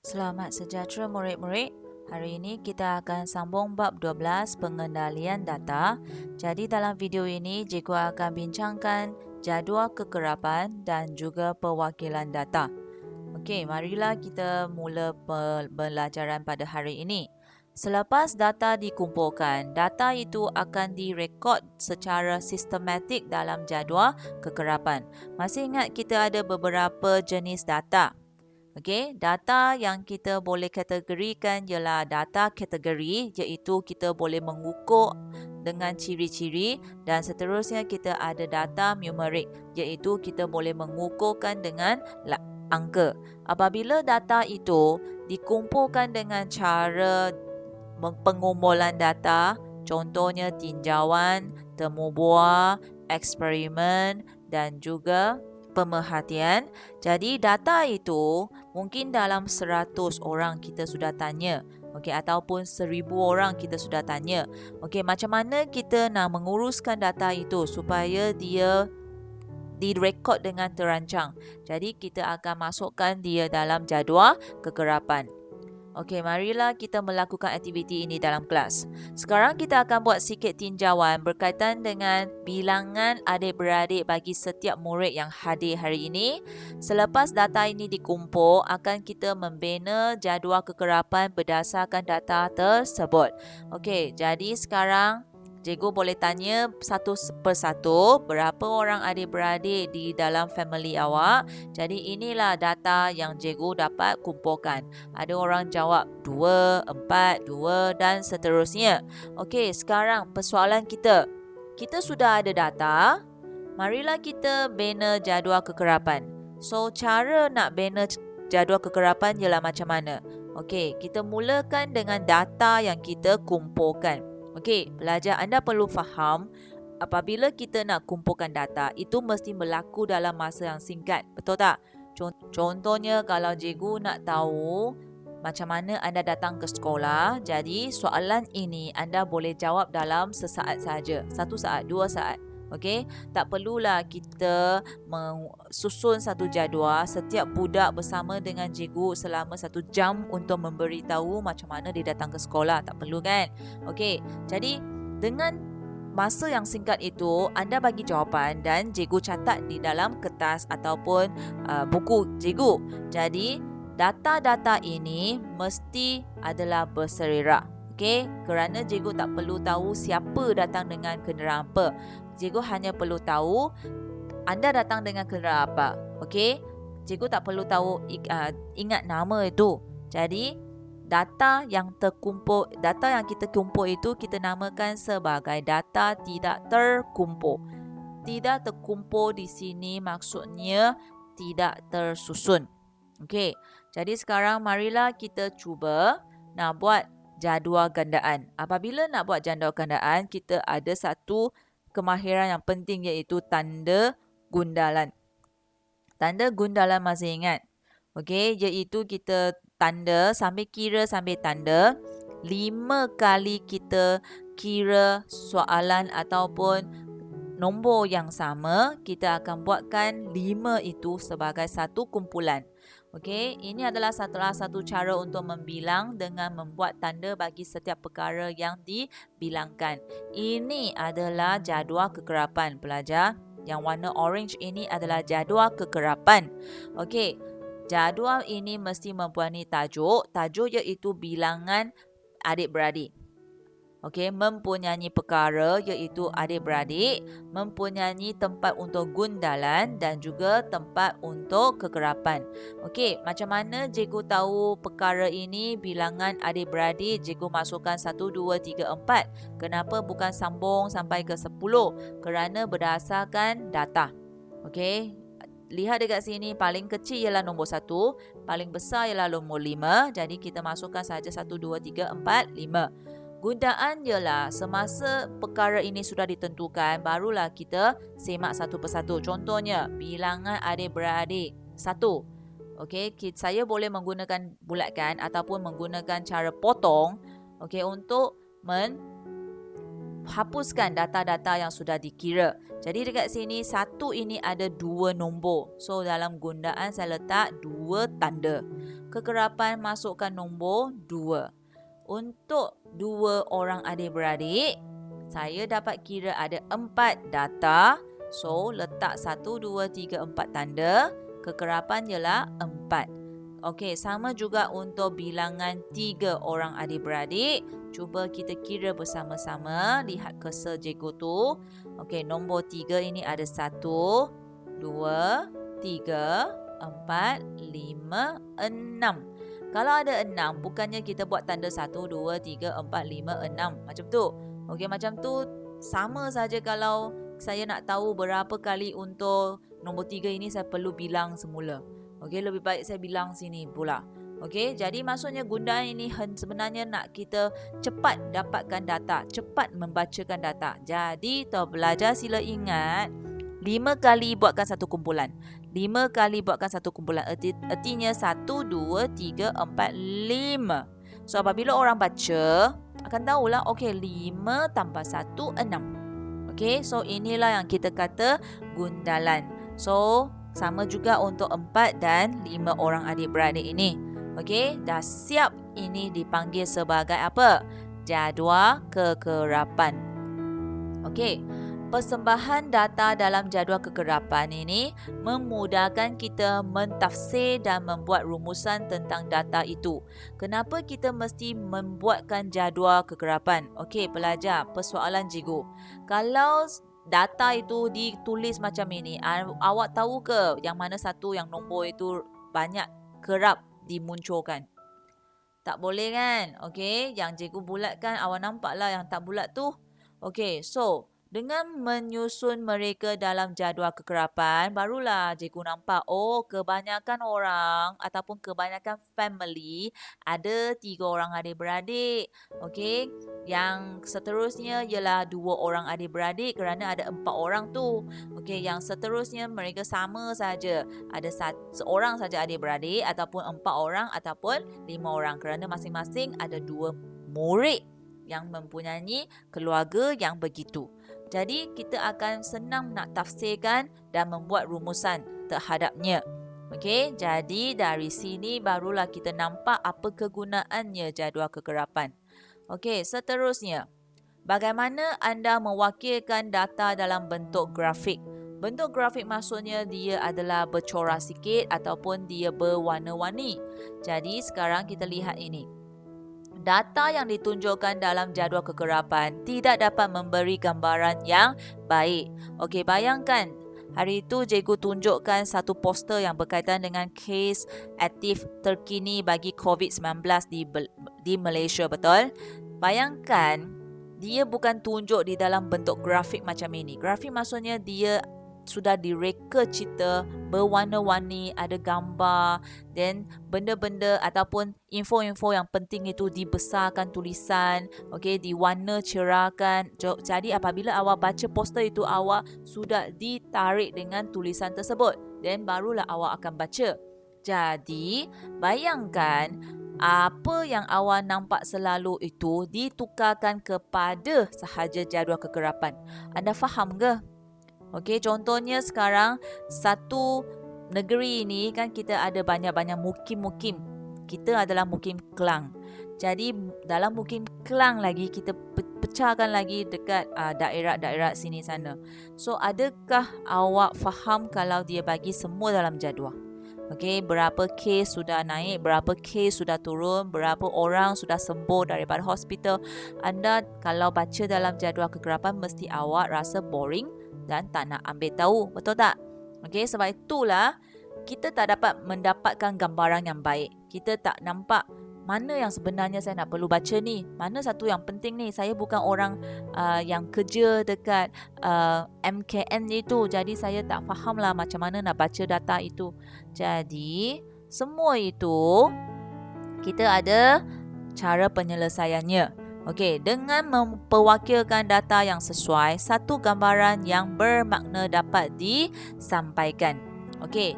Selamat sejahtera murid-murid. Hari ini kita akan sambung bab 12 pengendalian data. Jadi dalam video ini cikgu akan bincangkan jadual kekerapan dan juga perwakilan data. Okey, marilah kita mula pembelajaran pada hari ini. Selepas data dikumpulkan, data itu akan direkod secara sistematik dalam jadual kekerapan. Masih ingat kita ada beberapa jenis data. Okey, data yang kita boleh kategorikan ialah data kategori, iaitu kita boleh mengukur dengan ciri-ciri, dan seterusnya kita ada data numerik, iaitu kita boleh mengukurkan dengan angka. Apabila data itu dikumpulkan dengan cara pengumpulan data, contohnya tinjauan, temu buah, eksperimen dan juga pemerhatian. Jadi data itu mungkin dalam 100 orang kita sudah tanya. Okey, ataupun 1000 orang kita sudah tanya. Okey, macam mana kita nak menguruskan data itu supaya dia direkod dengan terancang. Jadi kita akan masukkan dia dalam jadual kekerapan. Okey, marilah kita melakukan aktiviti ini dalam kelas. Sekarang kita akan buat sikit tinjauan berkaitan dengan bilangan adik-beradik bagi setiap murid yang hadir hari ini. Selepas data ini dikumpul, akan kita membina jadual kekerapan berdasarkan data tersebut. Okey, jadi sekarang cikgu boleh tanya satu persatu berapa orang adik-beradik di dalam family awak. Jadi inilah data yang cikgu dapat kumpulkan. Ada orang jawab 2, 4, 2 dan seterusnya. Okey, sekarang persoalan kita. Kita sudah ada data. Marilah kita bina jadual kekerapan. So, cara nak bina jadual kekerapan ialah macam mana? Okey, kita mulakan dengan data yang kita kumpulkan. Okey, pelajar anda perlu faham apabila kita nak kumpulkan data, itu mesti berlaku dalam masa yang singkat. Betul tak? Contohnya kalau cikgu nak tahu macam mana anda datang ke sekolah, jadi soalan ini anda boleh jawab dalam sesaat saja. 1 saat, 2 saat. Okey, tak perlulah kita susun satu jadual setiap budak bersama dengan cikgu selama 1 jam untuk memberitahu macam mana dia datang ke sekolah. Tak perlu kan? Okey, jadi dengan masa yang singkat itu, anda bagi jawapan dan cikgu catat di dalam kertas ataupun buku cikgu. Jadi, data-data ini mesti adalah bersererak. Okey, kerana cikgu tak perlu tahu siapa datang dengan kenderaan apa. Cikgu hanya perlu tahu anda datang dengan kenderaan apa. Okey, cikgu tak perlu tahu ingat nama itu. Jadi, data yang kita kumpul itu kita namakan sebagai data tidak terkumpul. Tidak terkumpul di sini maksudnya tidak tersusun. Okey, jadi sekarang marilah kita cuba nak buat jadual gandaan. Apabila nak buat jadual gandaan, kita ada satu kemahiran yang penting iaitu tanda gundalan. Tanda gundalan masih ingat? Okey, iaitu kita tanda sambil kira sambil tanda 5 kali kita kira soalan ataupun nombor yang sama, kita akan buatkan 5 itu sebagai satu kumpulan. Okey, ini adalah salah satu cara untuk membilang dengan membuat tanda bagi setiap perkara yang dibilangkan. Ini adalah jadual kekerapan pelajar. Yang warna orange ini adalah jadual kekerapan. Okey, jadual ini mesti mempunyai tajuk. Tajuk iaitu bilangan adik-beradik. Okey, mempunyai perkara iaitu adik-beradik, mempunyai tempat untuk gundalan dan juga tempat untuk kekerapan. Okey, macam mana cikgu tahu perkara ini bilangan adik-beradik? Cikgu masukkan 1, 2, 3, 4. Kenapa bukan sambung sampai ke 10? Kerana berdasarkan data. Okey, lihat dekat sini, paling kecil ialah nombor 1, paling besar ialah nombor 5. Jadi kita masukkan saja 1, 2, 3, 4, 5. Gundaan ialah semasa perkara ini sudah ditentukan, barulah kita semak satu persatu. Contohnya, bilangan adik-beradik 1. Okey, saya boleh menggunakan bulatkan ataupun menggunakan cara potong, okey, untuk hapuskan data-data yang sudah dikira. Jadi dekat sini 1 ini ada 2 nombor. So dalam gundaan saya letak 2 tanda. Kekerapan masukkan nombor 2. Untuk 2 orang adik-beradik, saya dapat kira ada 4 data. So letak 1, 2, 3, 4 tanda. Kekerapan ialah 4. Okey, sama juga untuk bilangan 3 orang adik-beradik. Cuba kita kira bersama-sama. Lihat cursor cikgu tu. Okey, nombor 3 ini ada 1, 2, 3, 4, 5, 6. Kalau ada 6, bukannya kita buat tanda 1, 2, 3, 4, 5, 6. Macam tu. Okey, macam tu sama saja kalau saya nak tahu berapa kali untuk nombor 3 ini saya perlu bilang semula. Okey, lebih baik saya bilang sini pula. Okey, jadi maksudnya gundaan ini sebenarnya nak kita cepat dapatkan data, cepat membacakan data. Jadi, tuan pelajar sila ingat 5 kali buatkan satu kumpulan. 5 kali buatkan satu kumpulan. Artinya 1, 2, 3, 4, 5. So, apabila orang baca, akan tahulah, okey, 5 tambah 1, 6. Okey, so inilah yang kita kata gundalan. So, sama juga untuk 4 dan 5 orang adik-beradik ini. Okey, dah siap. Ini dipanggil sebagai apa? Jadual kekerapan. Okey, persembahan data dalam jadual kekerapan ini memudahkan kita mentafsir dan membuat rumusan tentang data itu. Kenapa kita mesti membuatkan jadual kekerapan? Okey, pelajar, persoalan cikgu. Kalau data itu ditulis macam ini, awak tahu ke yang mana satu yang nombor itu banyak kerap dimunculkan? Tak boleh kan? Okey, yang cikgu bulatkan awak nampaklah yang tak bulat tu. Okey, so dengan menyusun mereka dalam jadual kekerapan, barulah cikgu nampak, oh, kebanyakan orang ataupun kebanyakan family ada 3 orang adik-beradik. Okey, yang seterusnya ialah 2 orang adik-beradik kerana ada 4 orang tu. Okey, yang seterusnya mereka sama saja. Ada seorang saja adik-beradik ataupun 4 orang ataupun 5 orang kerana masing-masing ada 2 murid yang mempunyai keluarga yang begitu. Jadi, kita akan senang nak tafsirkan dan membuat rumusan terhadapnya. Okey, jadi dari sini barulah kita nampak apa kegunaannya jadual kekerapan. Okey, seterusnya. Bagaimana anda mewakilkan data dalam bentuk grafik? Bentuk grafik maksudnya dia adalah bercorak sikit ataupun dia berwarna-warni. Jadi, sekarang kita lihat ini. Data yang ditunjukkan dalam jadual kekerapan tidak dapat memberi gambaran yang baik. Okey, bayangkan hari itu cikgu tunjukkan satu poster yang berkaitan dengan kes aktif terkini bagi COVID-19 di Malaysia, betul? Bayangkan, dia bukan tunjuk di dalam bentuk grafik macam ini. Grafik maksudnya dia sudah direka cerita berwarna-warni, ada gambar, dan benda-benda ataupun info-info yang penting itu dibesarkan tulisan, okey, diwarna cerahkan. Jadi apabila awak baca poster itu, awak sudah ditarik dengan tulisan tersebut, dan barulah awak akan baca. Jadi bayangkan apa yang awak nampak selalu itu ditukarkan kepada sahaja jadual kekerapan. Anda faham ke? Okey, contohnya sekarang satu negeri ini kan kita ada banyak-banyak mukim-mukim. Kita adalah mukim Kelang. Jadi dalam mukim Kelang lagi kita pecahkan lagi dekat daerah-daerah sini sana. So adakah awak faham kalau dia bagi semua dalam jadual? Okey, berapa kes sudah naik, berapa kes sudah turun, berapa orang sudah sembuh daripada hospital. Anda kalau baca dalam jadual kekerapan mesti awak rasa boring dan tak nak ambil tahu, betul tak? Okey, sebab itulah kita tak dapat mendapatkan gambaran yang baik. Kita tak nampak mana yang sebenarnya saya nak perlu baca ni, mana satu yang penting ni. Saya bukan orang yang kerja dekat MKN itu, jadi saya tak faham lah macam mana nak baca data itu. Jadi semua itu kita ada cara penyelesaiannya. Okey, dengan memperwakilkan data yang sesuai, satu gambaran yang bermakna dapat disampaikan. Okey,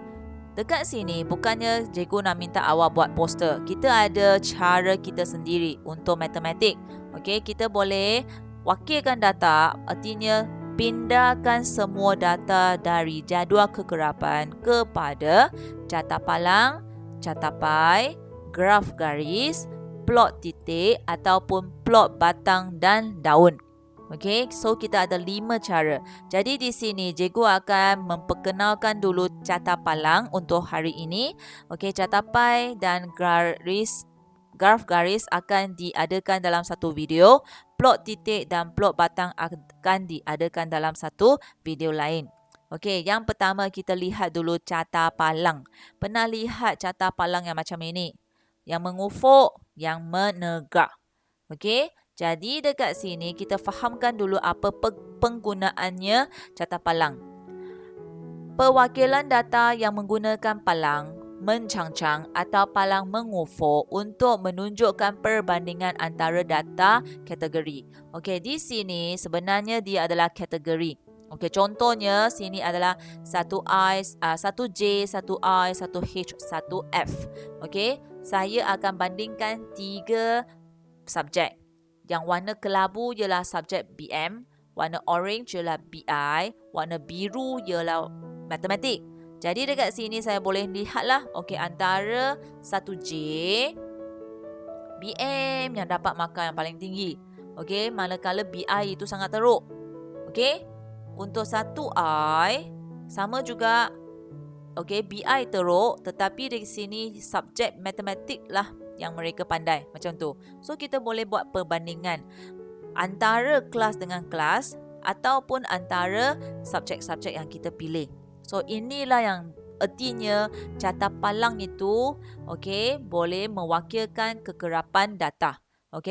dekat sini bukannya cikgu nak minta awak buat poster. Kita ada cara kita sendiri untuk matematik. Okey, kita boleh wakilkan data artinya pindahkan semua data dari jadual kekerapan kepada carta palang, carta pai, graf garis, plot titik ataupun plot batang dan daun. Okey, so kita ada 5 cara. Jadi di sini cikgu akan memperkenalkan dulu carta palang untuk hari ini. Okey, carta pai dan graf garis akan diadakan dalam satu video. Plot titik dan plot batang akan diadakan dalam satu video lain. Okey, yang pertama kita lihat dulu carta palang. Pernah lihat carta palang yang macam ini? Yang mengufuk, yang menegak. Okey, jadi dekat sini kita fahamkan dulu apa penggunaannya carta palang. Perwakilan data yang menggunakan palang mencangcang atau palang mengufuk untuk menunjukkan perbandingan antara data kategori. Okey, di sini sebenarnya dia adalah kategori. Okey, contohnya sini adalah 1I, 1J, 1I, 1H, 1F. Okey, saya akan bandingkan 3 subjek. Yang warna kelabu ialah subjek BM, warna orange ialah BI, warna biru ialah matematik. Jadi dekat sini saya boleh lihatlah, okey, antara 1J, BM yang dapat markah yang paling tinggi. Okey, manakala BI itu sangat teruk. Okey, untuk 1I sama juga. Okey, BI teruk tetapi di sini subjek matematik lah yang mereka pandai, macam tu. So kita boleh buat perbandingan antara kelas dengan kelas ataupun antara subjek-subjek yang kita pilih. So inilah yang artinya carta palang itu boleh mewakilkan kekerapan data.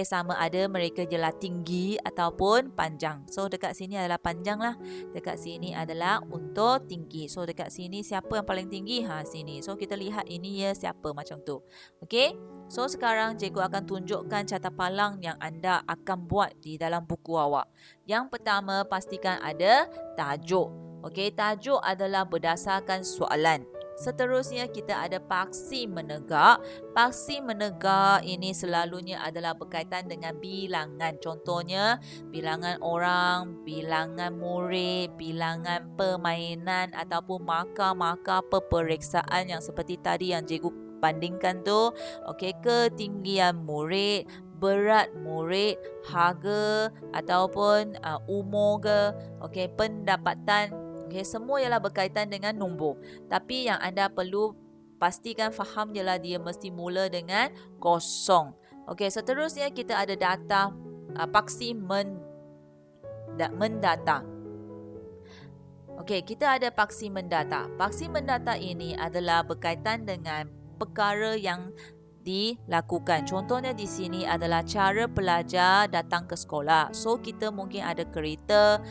Sama ada mereka ialah tinggi ataupun panjang. So dekat sini adalah panjang lah. Dekat sini adalah untuk tinggi. So dekat sini siapa yang paling tinggi? Sini. So kita lihat ini ya siapa macam tu. So sekarang cikgu akan tunjukkan carta palang yang anda akan buat di dalam buku awak. Yang pertama, pastikan ada tajuk. Tajuk adalah berdasarkan soalan. Seterusnya kita ada paksi menegak. Paksi menegak ini selalunya adalah berkaitan dengan bilangan. Contohnya bilangan orang, bilangan murid, bilangan permainan ataupun markah-markah peperiksaan yang seperti tadi yang cikgu bandingkan tu. Ketinggian murid, berat murid, harga ataupun umur ke, pendapatan. Semua ialah berkaitan dengan nombor. Tapi yang anda perlu pastikan faham ialah dia mesti mula dengan kosong. Seterusnya kita ada data paksi mendata. Kita ada paksi mendata. Paksi mendata ini adalah berkaitan dengan perkara yang dilakukan. Contohnya di sini adalah cara pelajar datang ke sekolah. So kita mungkin ada kereta,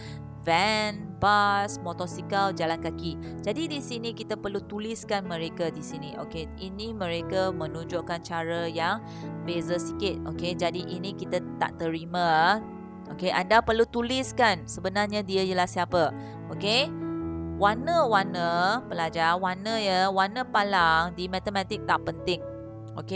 van, bas, motosikal, jalan kaki. Jadi di sini kita perlu tuliskan mereka di sini. Ini mereka menunjukkan cara yang beza sikit. Jadi ini kita tak terima. Anda perlu tuliskan sebenarnya dia ialah siapa. Warna-warna pelajar, warna palang di matematik tak penting.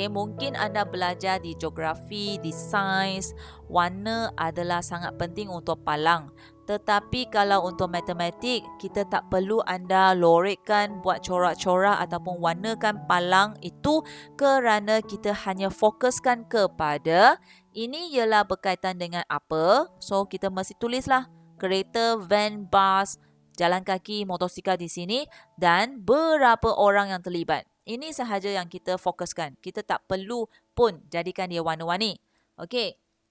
Mungkin anda belajar di geografi, di sains, warna adalah sangat penting untuk palang. Tetapi kalau untuk matematik, kita tak perlu anda lorekkan, buat corak-corak ataupun warnakan palang itu kerana kita hanya fokuskan kepada ini ialah berkaitan dengan apa. So kita mesti tulislah kereta, van, bas, jalan kaki, motosikal di sini dan berapa orang yang terlibat. Ini sahaja yang kita fokuskan. Kita tak perlu pun jadikan dia warna-warni.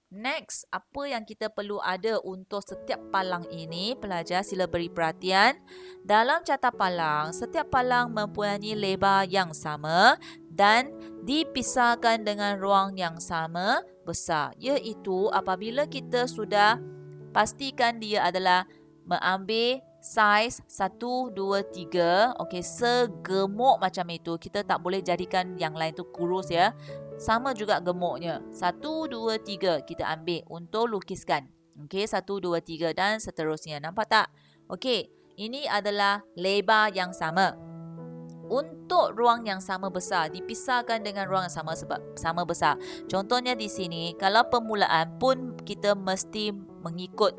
Next, apa yang kita perlu ada untuk setiap palang ini? Pelajar sila beri perhatian. Dalam carta palang, setiap palang mempunyai lebar yang sama dan dipisahkan dengan ruang yang sama besar. Iaitu apabila kita sudah pastikan dia adalah mengambil saiz 1, 2, 3. Segemuk macam itu. Kita tak boleh jadikan yang lain tu kurus ya. Sama juga gemuknya. 1, 2, 3 kita ambil untuk lukiskan. 1, 2, 3 dan seterusnya. Nampak tak? Ini adalah lebar yang sama. Untuk untuk ruang yang sama besar, dipisahkan dengan ruang yang sama besar. Contohnya di sini, kalau permulaan pun kita mesti mengikut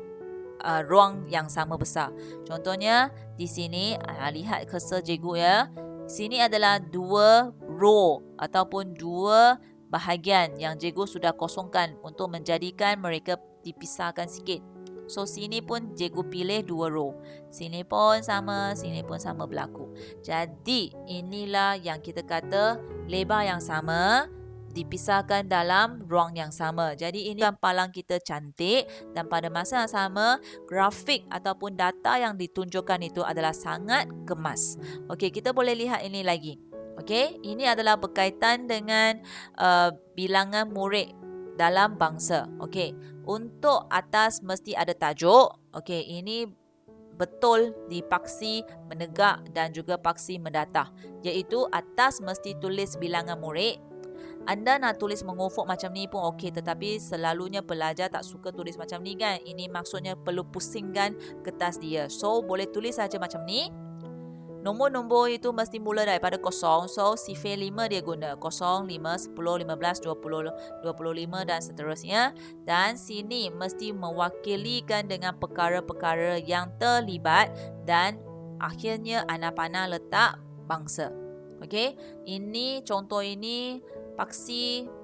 ruang yang sama besar. Contohnya di sini, lihat cursor cikgu ya. Sini adalah 2 row ataupun 2 bahagian yang cikgu sudah kosongkan untuk menjadikan mereka dipisahkan sikit. So, sini pun cikgu pilih 2 row. Sini pun sama berlaku. Jadi, inilah yang kita kata lebar yang sama dipisahkan dalam ruang yang sama. Jadi, ini gampalang kita cantik dan pada masa yang sama, grafik ataupun data yang ditunjukkan itu adalah sangat kemas. Okey, kita boleh lihat ini lagi. Okey, ini adalah berkaitan dengan bilangan murid dalam bangsa. Okey, untuk atas mesti ada tajuk. Okey, ini betul di paksi menegak dan juga paksi mendatah. Iaitu atas mesti tulis bilangan murid. Anda nak tulis mengufuk macam ni pun okey, tetapi selalunya pelajar tak suka tulis macam ni kan. Ini maksudnya perlu pusingkan kertas dia. So, boleh tulis saja macam ni. Nombor-nombor itu mesti mula daripada kosong. So, sifir 5 dia guna. 0, 5, 10, 15, 20, 25 dan seterusnya. Dan sini mesti mewakilikan dengan perkara-perkara yang terlibat dan akhirnya anak panah letak bangsa. Okey, ini contoh ini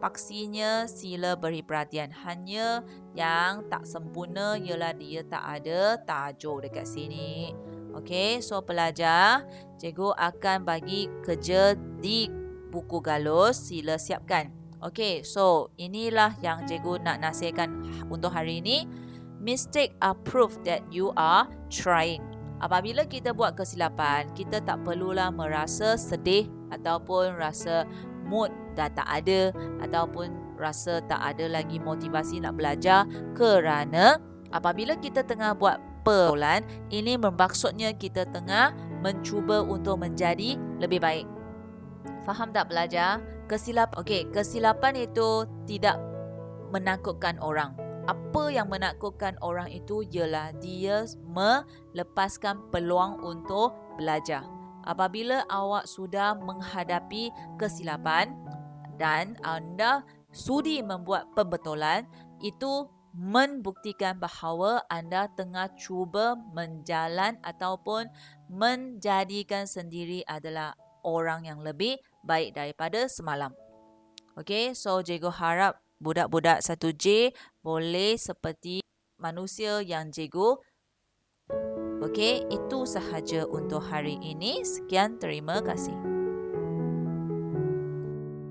paksinya sila beri perhatian. Hanya yang tak sempurna ialah dia tak ada tajuk dekat sini. Okey, so pelajar, cikgu akan bagi kerja di buku galus, sila siapkan. Okey, so inilah yang cikgu nak nasihatkan untuk hari ini. Mistake are proof that you are trying. Apabila kita buat kesilapan, kita tak perlulah merasa sedih ataupun rasa mood dah tak ada ataupun rasa tak ada lagi motivasi nak belajar, kerana apabila kita tengah buat pergaulan, ini bermaksudnya kita tengah mencuba untuk menjadi lebih baik. Faham tak pelajar? Kesilapan itu tidak menakutkan orang. Apa yang menakutkan orang itu ialah dia melepaskan peluang untuk belajar. Apabila awak sudah menghadapi kesilapan dan anda sudi membuat pembetulan, itu membuktikan bahawa anda tengah cuba menjalan ataupun menjadikan sendiri adalah orang yang lebih baik daripada semalam. Okey, so cikgu harap budak-budak 1J boleh seperti manusia yang cikgu. Okey, itu sahaja untuk hari ini. Sekian, terima kasih.